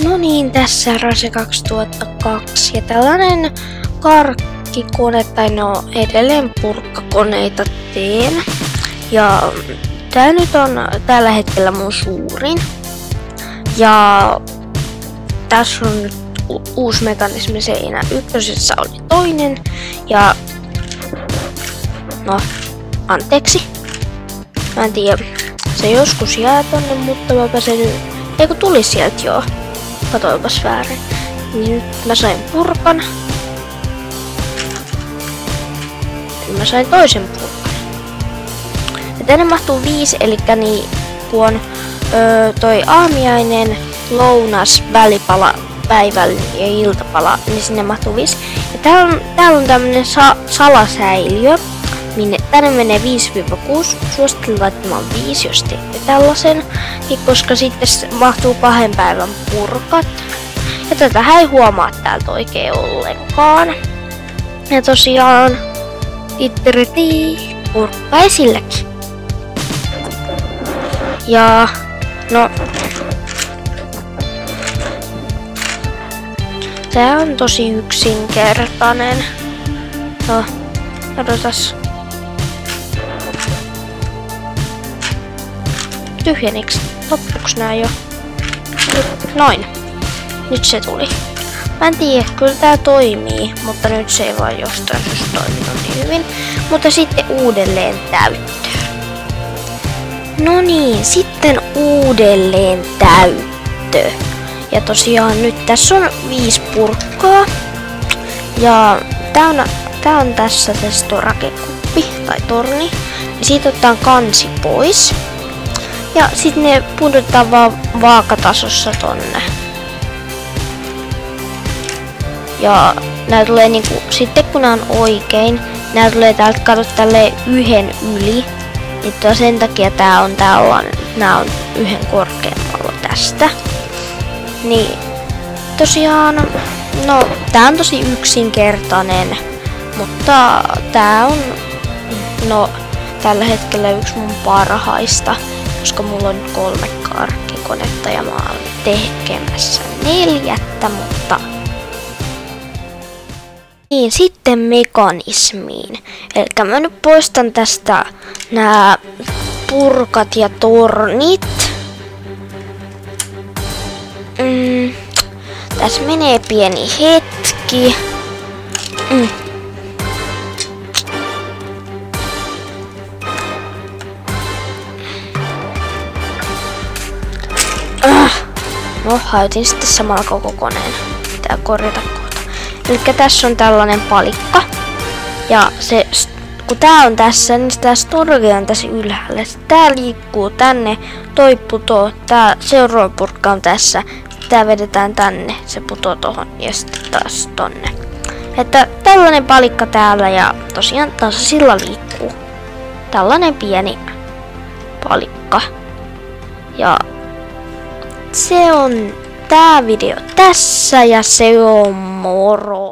No niin, tässä Rase 2002 ja tällainen karkkikone, tai no edelleen purkkakoneita teen. Ja tää nyt on tällä hetkellä mun suurin. Ja tässä on nyt uusi mekanismi seinä. Ykkösessä oli toinen ja no, anteeksi. Mä en tiedä, se joskus jää tonne, mutta mä pääsen nyt. Eiku tuli sieltä joo. Katoipas väärin. Niin nyt mä sain purkan. Ja mä sain toisen purkan. Ja tänne mahtuu 5, eli niin kun on toi aamiainen, lounas, välipala, päivällinen ja iltapala, niin sinne mahtuu 5. Ja täällä on tämmönen salasäiliö, minne tänne menee 5-6. Suosittelen laittamaan 5, jos teette tällaisen, koska sitten mahtuu 2 päivän purkat. Ja tätä ei huomaa täältä oikein ollenkaan. Ja tosiaan, purkka esilläkin. Ja no, tää on tosi yksinkertainen. No, odotas. Tyhjeniks? Loppuks nää jo? Noin. Nyt se tuli. Mä en tiedä, kyllä tää toimii, mutta nyt se ei vaan jostain syystä toiminut niin hyvin. Mutta sitten uudelleen täyttöön. No niin, sitten uudelleen täyttö. Ja tosiaan nyt tässä on 5 purkkaa. Ja tää on tässä rakekuppi tai torni. Ja siitä otetaan kansi pois. Ja sitten ne pudotetaan vaan vaakatasossa tonne. Ja nää tulee niinku, sitten kun nää on oikein, nää tulee täältä katot tälleen 1 yli. Niin sen takia nää on 1 korkeammalla tästä. Niin tosiaan, no tää on tosi yksinkertainen, mutta tää on no tällä hetkellä yksi mun parhaista, koska mulla on nyt 3 karkkikonetta ja mä oon tekemässä 4, mutta niin, sitten mekanismiin. Eli mä nyt poistan tästä nää purkat ja tornit. Tässä menee pieni hetki. No, hajotin sitten samalla koko koneen. Pitää korjata kohta. Elikkä tässä on tällainen palikka. Ja se, kun tää on tässä, niin tää storge on tässä ylhäällä. Tää liikkuu tänne, toi putoo, tää seuraava purkka on tässä. Tää vedetään tänne, se putoo tohon ja sitten taas tonne. Että tällainen palikka täällä ja tosiaan tasaisilla liikkuu. Tällainen pieni palikka. Ja se on tää video tässä ja se on moro.